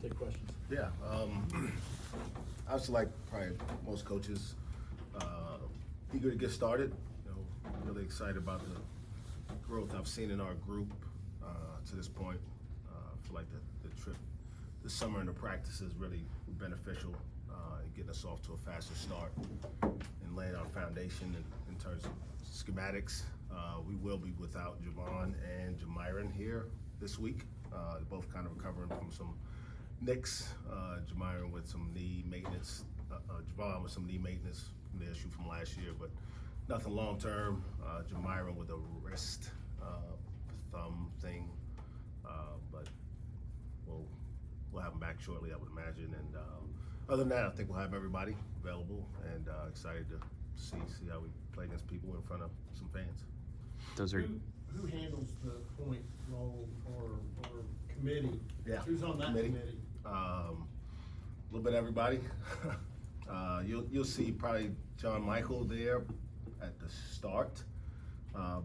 take questions. Yeah, obviously, like probably most coaches, eager to get started. You know, really excited about the growth I've seen in our group to this point. I feel like the trip this summer and the practice is really beneficial in getting us off to a faster start and laying our foundation in terms of schematics. We will be without Javon and Jamiron here this week. Both kind of recovering from some nicks. Jamiron with some knee maintenance, Javon with some knee maintenance from the issue from last year, but nothing long term. Jamiron with a wrist, thumb thing, but we'll have him back shortly, I would imagine. And other than that, I think we'll have everybody available, and excited to see how we play against people in front of some fans. Those are Who handles the point role or committee? Yeah, Who's on that committee? A little bit of everybody. You'll see probably John Michael there at the start.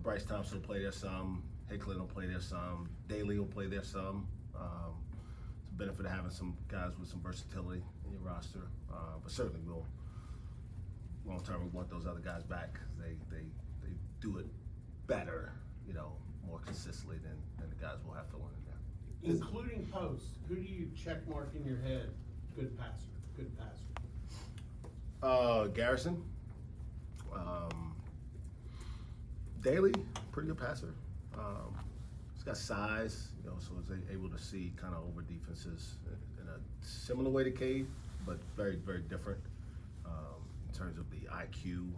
Bryce Thompson will play there some. Hicklin will play there some. Daly will play there some. It's a benefit of having some guys with some versatility in your roster. But certainly we'll, long term, we want those other guys back. They do it better, you know, more consistently than the guys we'll have to learn in there. Including posts, who do you check mark in your head? Good passer, good passer. Garrison. Daly, pretty good passer. He's got size, you know, so he's able to see kind of over defenses in a similar way to Cade, but very, very different in terms of the IQ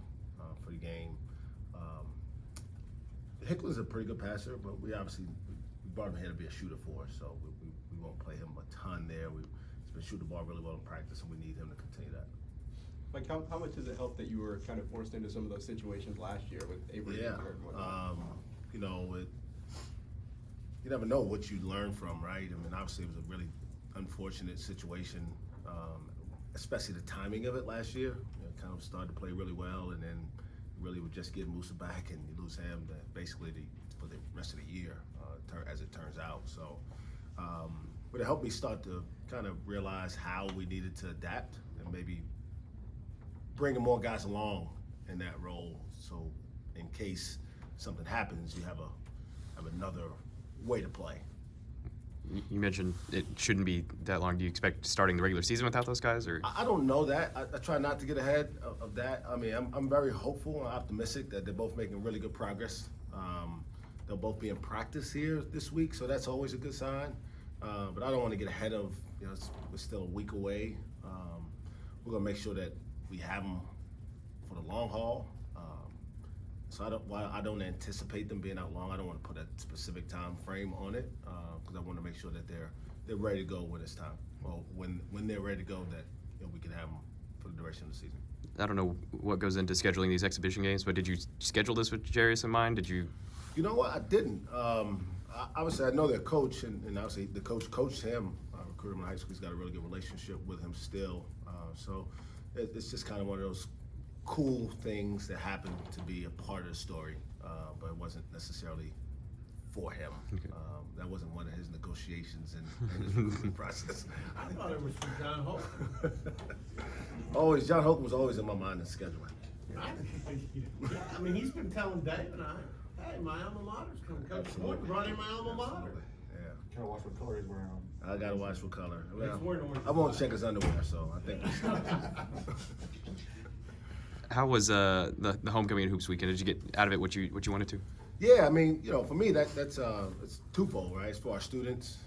for the game. Hicklin's a pretty good passer, but we obviously brought him here to be a shooter for us, so we won't play him a ton there. He's been shooting the ball really well in practice, and we need him to continue that. Like, how much does it help that you were kind of forced into some of those situations last year with Avery Yeah, and whatnot? you know, you never know what you learn from, right? I mean, obviously it was a really unfortunate situation, especially the timing of it last year. You know, kind of started to play really well, and then really would just get Musa back, and you lose him basically for the rest of the year, as it turns out. So, but it helped me start to kind of realize how we needed to adapt and maybe bringing more guys along in that role. So, in case something happens, you have another way to play. you mentioned it shouldn't be that long. Do you expect starting the regular season without those guys, or? I don't know that. I try not to get ahead of that. I mean, I'm very hopeful and optimistic that they're both making really good progress. They'll both be in practice here this week, so that's always a good sign. But I don't want to get ahead of, you know, we're still a week away. We're going to make sure that we have them for the long haul. So while I don't anticipate them being out long, I don't want to put a specific time frame on it because I want to make sure that they're ready to go when it's time. Well, when they're ready to go, that, you know, we can have them for the duration of the season. I don't know what goes into scheduling these exhibition games, but did you schedule this with Jarius in mind? Did you? You know what? I didn't. Obviously, I know their coach, and obviously the coach coached him. Recruited him in high school. He's got a really good relationship with him still. So it's just kind of one of those cool things that happened to be a part of the story, but it wasn't necessarily for him. Okay. That wasn't one of his negotiations in his recruiting process. I thought it was for John Holt. John Holcomb was always in my mind in scheduling. I mean, he's been telling Dave and I, hey, my alma mater's coming. Coach Boynton brought in my alma mater. Absolutely. Yeah. Gotta watch what color he's wearing on. I gotta watch what color. Well, He's wearing orange. I won't check his underwear, so I think How was the homecoming and hoops weekend? Did you get out of it what you wanted to? Yeah, I mean, you know, for me that's it's twofold, right? It's for our students,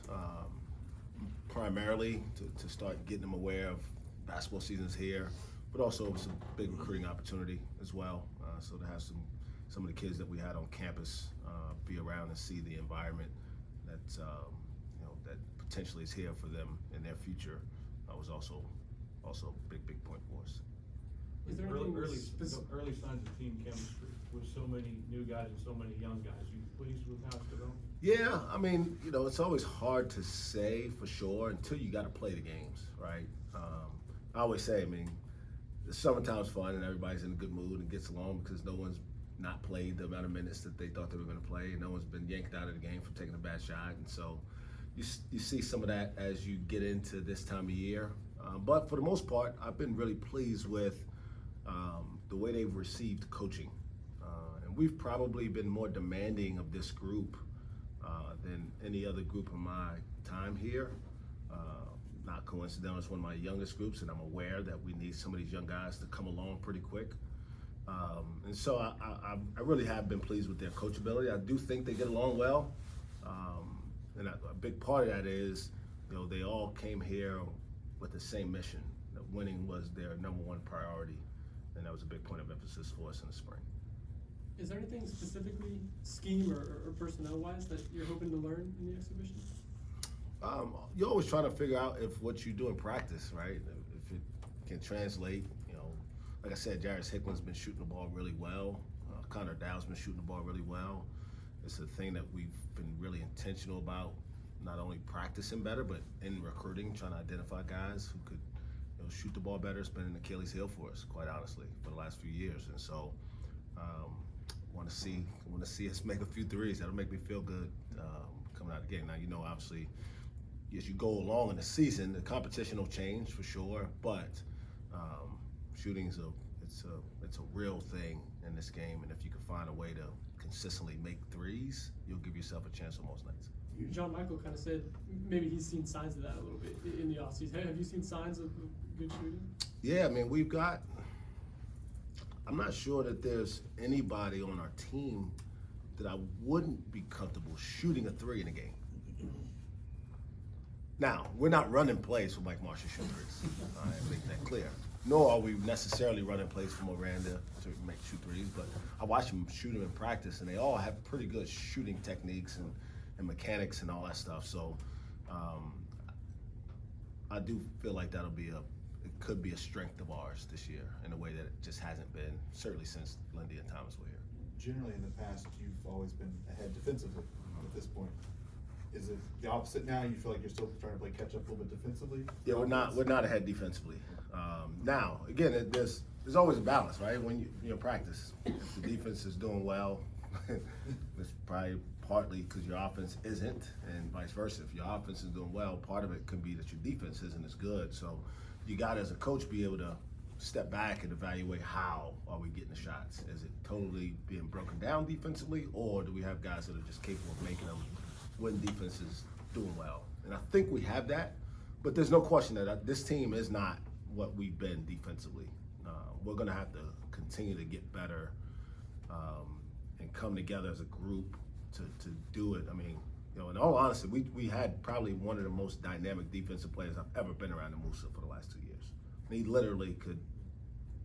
primarily to start getting them aware of basketball seasons here, but also it's a big recruiting opportunity as well. So to have some of the kids that we had on campus be around and see the environment that you know, that potentially is here for them in their future was also a big point for us. Is there early signs of team chemistry with so many new guys and so many young guys? You pleased with how it's developed? Yeah, I mean, you know, it's always hard to say for sure until you got to play the games, right? I always say, I mean, the summertime's fun and everybody's in a good mood and gets along because no one's not played the amount of minutes that they thought they were going to play, and no one's been yanked out of the game for taking a bad shot, and so you see some of that as you get into this time of year. But for the most part, I've been really pleased with the way they've received coaching. And we've probably been more demanding of this group than any other group in my time here. Not coincidental, it's one of my youngest groups, and I'm aware that we need some of these young guys to come along pretty quick. And so I really have been pleased with their coachability. I do think they get along well. And a big part of that is, they all came here with the same mission, that winning was their #1 priority. And that was a big point of emphasis for us in the spring. Is there anything specifically scheme or personnel-wise that you're hoping to learn in the exhibition? You're always trying to figure out if what you do in practice, right, if it can translate. Like I said, Jarris Hickman's been shooting the ball really well. Connor Dow's been shooting the ball really well. It's a thing that we've been really intentional about, not only practicing better, but in recruiting, trying to identify guys who could shoot the ball better. It's been an Achilles heel for us, quite honestly, for the last few years. And so want to see us make a few threes. That'll make me feel good coming out of the game. Now, obviously, as you go along in the season, the competition will change for sure, but shooting's it's a real thing in this game, and if you can find a way to consistently make threes, you'll give yourself a chance on most nights. John Michael kind of said maybe he's seen signs of that a little bit in the offseason. Have you seen signs of good shooting? Yeah, I'm not sure that there's anybody on our team that I wouldn't be comfortable shooting a three in a game. Now, we're not running plays for Mike Marshall shooting threes. I make that clear. Nor are we necessarily running plays for Miranda to shoot threes, but I watch them shoot them in practice, and they all have pretty good shooting techniques and mechanics and all that stuff. So I do feel like it could be a strength of ours this year in a way that it just hasn't been, certainly since Lindy and Thomas were here. Generally, in the past, you've always been ahead defensively at this point. Is it the opposite now? You feel like you're still trying to play catch up a little bit defensively? Yeah, we're not ahead defensively. Now, again, there's always a balance, right? When you practice, if the defense is doing well, it's probably partly because your offense isn't, and vice versa. If your offense is doing well, part of it could be that your defense isn't as good. So you got to, as a coach, be able to step back and evaluate how are we getting the shots. Is it totally being broken down defensively, or do we have guys that are just capable of making them when defense is doing well? And I think we have that, but there's no question that this team is not what we've been defensively. We're going to have to continue to get better and come together as a group to do it. I mean, in all honesty, we had probably one of the most dynamic defensive players I've ever been around in Musa for the last 2 years. He literally could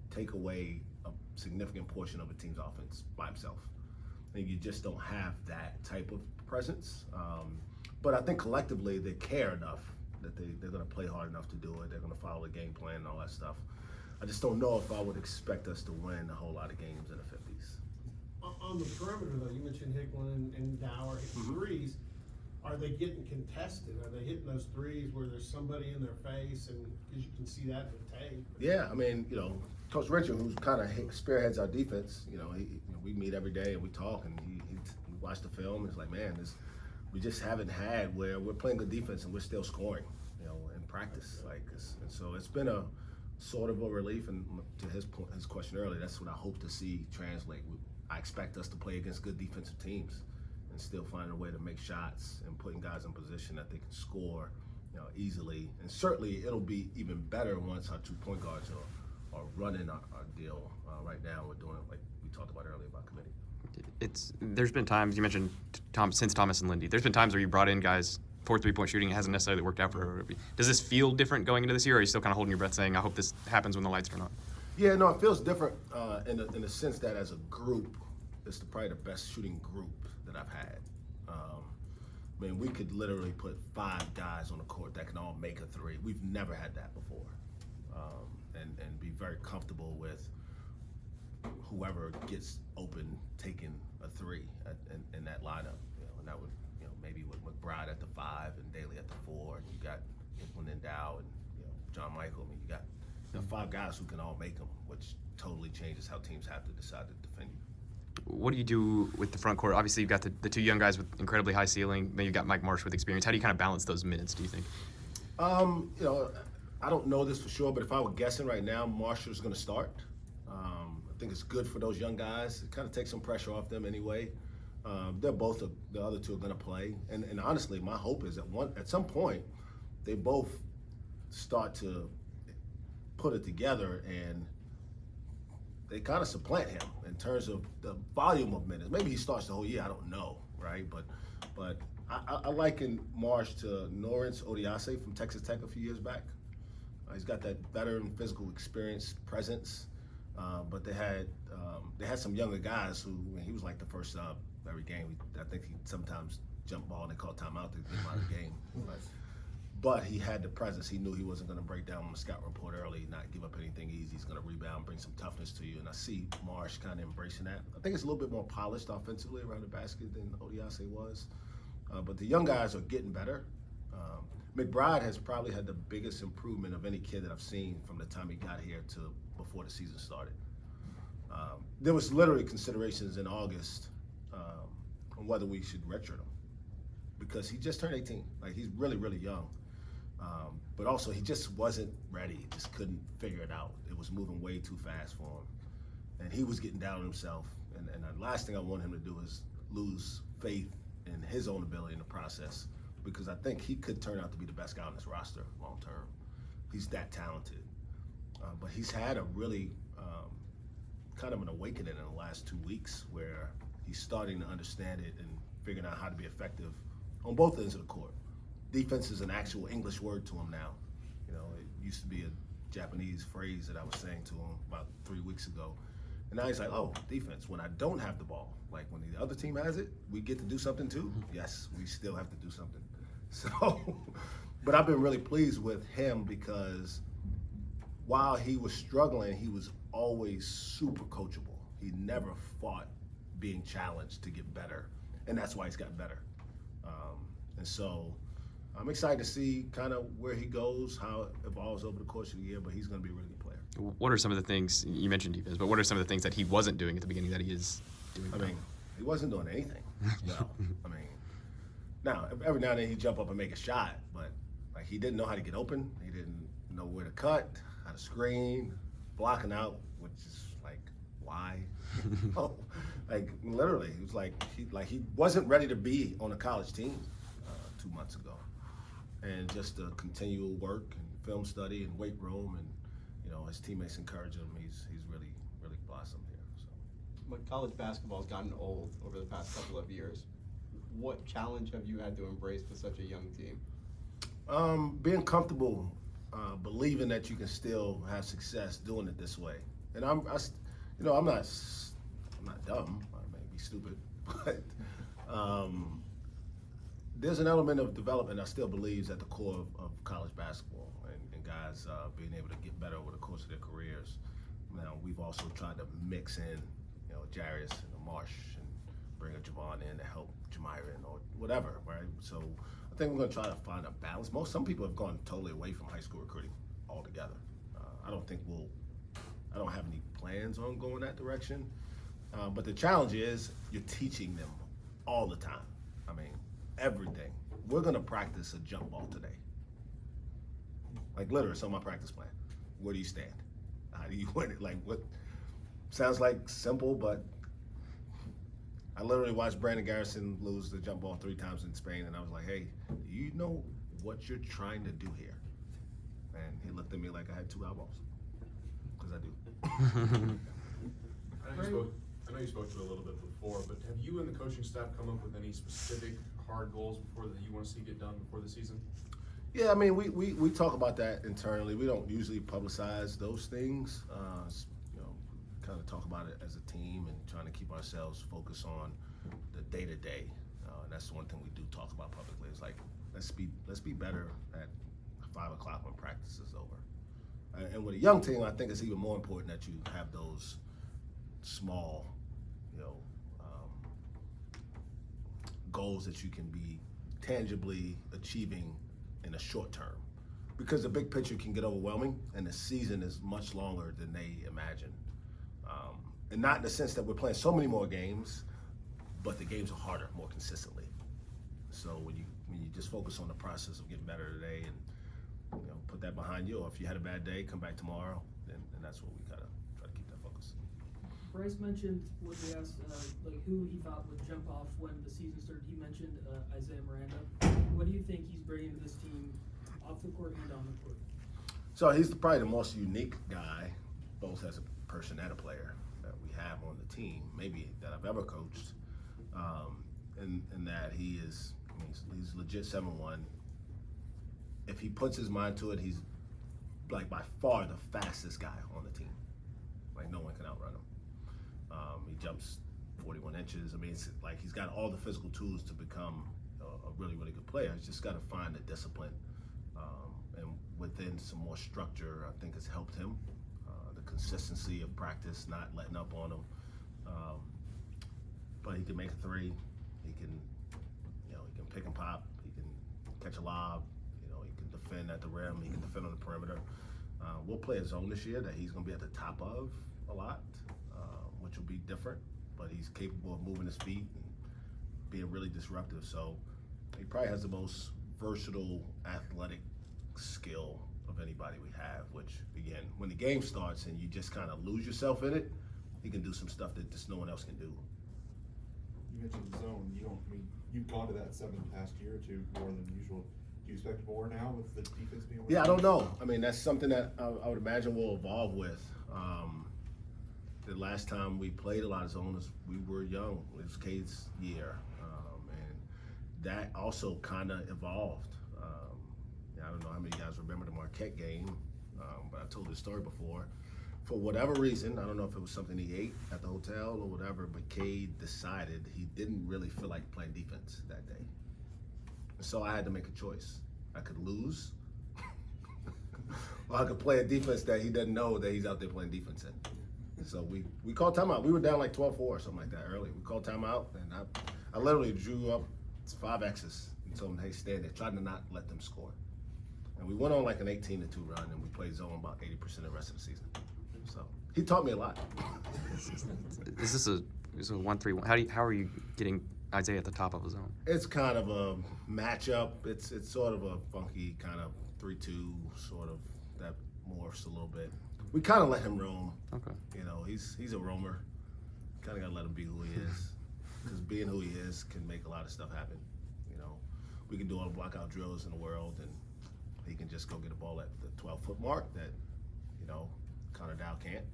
take away a significant portion of a team's offense by himself. And you just don't have that type of presence. But I think collectively they care enough that they're going to play hard enough to do it. They're going to follow the game plan and all that stuff. I just don't know if I would expect us to win a whole lot of games in the 50s. On the perimeter, though, you mentioned Hickman and Dower hitting threes. Are they getting contested? Are they hitting those threes where there's somebody in their face, and because you can see that in the tape? Yeah, I mean, Coach Richard, who's kind of spearheads our defense, we meet every day and we talk, and he watched the film. It's like, man, we just haven't had where we're playing good defense and we're still scoring, in practice. And so it's been a sort of a relief. And to his question earlier, that's what I hope to see translate. I expect us to play against good defensive teams and still find a way to make shots and putting guys in position that they can score, easily. And certainly it'll be even better once our 2 point guards are running our deal. Right now we're doing it like we talked about earlier about committee. There's been times, you mentioned since Thomas and Lindy, there's been times where you brought in guys for 3-point shooting, it hasn't necessarily worked out for everybody. Does this feel different going into this year, or are you still kind of holding your breath saying, I hope this happens when the lights turn on? Yeah, no, it feels different in the sense that as a group, it's probably the best shooting group that I've had. I mean, we could literally put 5 guys on the court that can all make a three. We've never had that before. And be very comfortable with whoever gets open taking a three in that lineup. And that would, maybe with McBride at the 5 and Daly at the 4, and you got Hickman and Dow and John Michael. I mean, you got 5 guys who can all make them, which totally changes how teams have to decide to defend you. what do you do with the front court? Obviously, you've got the two young guys with incredibly high ceiling. Then you've got Mike Marsh with experience. How do you kind of balance those minutes, do you think? You know, I don't know this for sure, but if I were guessing right now, Marshall's going to start. I think it's good for those young guys. It kind of takes some pressure off them anyway. They're both the other two are going to play, and honestly, my hope is at some point they both start to put it together and they kind of supplant him in terms of the volume of minutes. Maybe he starts the whole year. I don't know, right? But I liken Marsh to Norrance Odiase from Texas Tech a few years back. He's got that veteran physical experience, presence, but they had some younger guys who he was like the first sub every game. I think he sometimes jumped ball and they called timeout to get him out of the game. But he had the presence. He knew he wasn't going to break down on the scout report early, not give up anything easy. He's going to rebound, bring some toughness to you. And I see Marsh kind of embracing that. I think it's a little bit more polished offensively around the basket than Odiase was. But the young guys are getting better. McBride has probably had the biggest improvement of any kid that I've seen from the time he got here to before the season started. There was literally considerations in August on whether we should redshirt him because he just turned 18. Like, he's really, really young. But also, he just wasn't ready. He just couldn't figure it out. It was moving way too fast for him. And he was getting down on himself. And the last thing I want him to do is lose faith in his own ability in the process, because I think he could turn out to be the best guy on this roster long term. He's that talented. But he's had a really kind of an awakening in the last 2 weeks where he's starting to understand it and figuring out how to be effective on both ends of the court. Defense is an actual English word to him now. You know, it used to be a Japanese phrase that I was saying to him about 3 weeks ago. And now he's like, oh, defense, when I don't have the ball, like when the other team has it, we get to do something too? Yes, we still have to do something. So, but I've been really pleased with him because while he was struggling, he was always super coachable. He never fought being challenged to get better, and that's why he's gotten better. And so I'm excited to see kind of where he goes, how it evolves over the course of the year, but he's going to be a really good player. What are some of the things, you mentioned defense, but what are some of the things that he wasn't doing at the beginning that he is doing now? I mean, he wasn't doing anything. No. I mean, now, every now and then he'd jump up and make a shot, but like he didn't know how to get open. He didn't know where to cut, how to screen, blocking out, which is like, why? Oh, like literally, it was like he wasn't ready to be on a college team 2 months ago. And just the continual work and film study and weight room, and you know his teammates encourage him. He's really blossomed here. So. But college basketball's gotten old over the past couple of years. What challenge have you had to embrace with such a young team? Being comfortable, believing that you can still have success doing it this way. And I'm not dumb. I may be stupid, but there's an element of development I still believe is at the core of college basketball and guys being able to get better over the course of their careers. Now, we've also tried to mix in, you know, Jarius and Marsh and bring a Javon in to help Jamiron or whatever, right? So I think we're going to try to find a balance. Some people have gone totally away from high school recruiting altogether. I don't have any plans on going that direction. But the challenge is you're teaching them all the time. I mean, everything. We're going to practice a jump ball today. Like literally, it's on my practice plan. Where do you stand? How do you win it? Like what? Sounds like simple, but I literally watched Brandon Garrison lose the jump ball 3 times in Spain, and I was like, hey, do you know what you're trying to do here? And he looked at me like I had 2 eyeballs, because I do. I know you spoke to it a little bit before, but have you and the coaching staff come up with any specific hard goals that you want to see get done before the season? Yeah, I mean, we talk about that internally. We don't usually publicize those things. You know, kind of talk about it as a team and trying to keep ourselves focused on the day-to-day. And that's one thing we do talk about publicly. It's like, let's be better at 5 o'clock when practice is over. And with a young team, I think it's even more important that you have those small, you know, goals that you can be tangibly achieving in the short term, because the big picture can get overwhelming and the season is much longer than they imagine. and not in the sense that we're playing so many more games, but the games are harder more consistently. So when you just focus on the process of getting better today and put that behind you, or if you had a bad day, come back tomorrow, then that's what we gotta try to keep that focus. Bryce mentioned when we asked like who he thought would jump off when the season started. He mentioned Isaiah Miranda. What do you think he's bringing to this team, off the court and on the court? So he's probably the most unique guy, both as a person and a player, that we have on the team, maybe that I've ever coached. In that he is, I mean, he's legit 7'1". If he puts his mind to it, he's like by far the fastest guy on the team. Like no one can outrun him. He jumps 41 inches. I mean, it's like he's got all the physical tools to become a really, really good player. He's just got to find the discipline. And within some more structure, I think has helped him. The consistency of practice, not letting up on him. But he can make a three. He can pick and pop. He can catch a lob. He can defend at the rim. He can defend on the perimeter. We'll play a zone this year that he's going to be at the top of a lot, which will be different. But he's capable of moving his feet and being really disruptive. So he probably has the most versatile athletic skill of anybody we have. Which again, when the game starts and you just kind of lose yourself in it, he can do some stuff that just no one else can do. You mentioned zone. You've gone to that 7 the past year or two more than usual. Do you expect more now with the defense being? Yeah, I don't know. I mean, that's something that I would imagine we'll evolve with. The last time we played a lot of zones, we were young. It was Cade's year, and that also kind of evolved. I don't know how many of you guys remember the Marquette game, but I told this story before. For whatever reason, I don't know if it was something he ate at the hotel or whatever, but Cade decided he didn't really feel like playing defense that day. So I had to make a choice. I could lose, or I could play a defense that he doesn't know that he's out there playing defense in. So we called timeout. We were down like 12-4 or something like that early. We called timeout, and I literally drew up 5 X's and told them, hey, stand there. Tried to not let them score. And we went on like an 18-2 run, and we played zone about 80% of the rest of the season. So he taught me a lot. Is this a 1-3-1? How are you getting Isaiah at the top of his zone? It's kind of a matchup. It's sort of a funky kind of 3-2 sort of that morphs a little bit. We kind of let him roam. Okay. He's a roamer. Kind of got to let him be who he is. Because being who he is can make a lot of stuff happen. We can do all the blockout drills in the world, and he can just go get a ball at the 12-foot mark that, Connor Dow can't,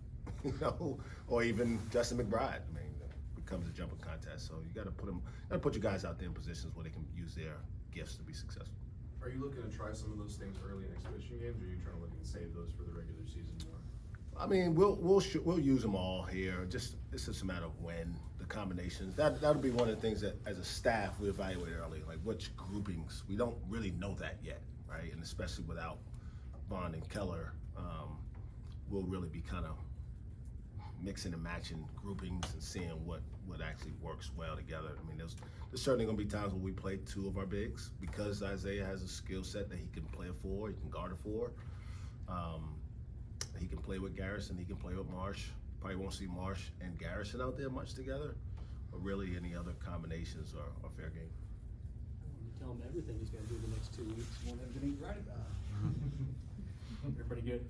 or even Justin McBride. I mean, it becomes a jumping contest. So you got to put your guys out there in positions where they can use their gifts to be successful. Are you looking to try some of those things early in exhibition games, or are you trying to look and save those for the regular season more? I mean, we'll use them all here. It's just a matter of when, the combinations. That'll be one of the things that as a staff we evaluate early, like which groupings. We don't really know that yet, right? And especially without Vaughn and Keller, we'll really be kind of mixing and matching groupings and seeing what actually works well together. I mean, there's certainly going to be times when we play 2 of our bigs because Isaiah has a skill set that he can play a 4, he can guard a 4. He can play with Garrison, he can play with Marsh. Probably won't see Marsh and Garrison out there much together, but really any other combinations are fair game. Tell him everything he's going to do the next 2 weeks. Want him to be right about it. Everybody good?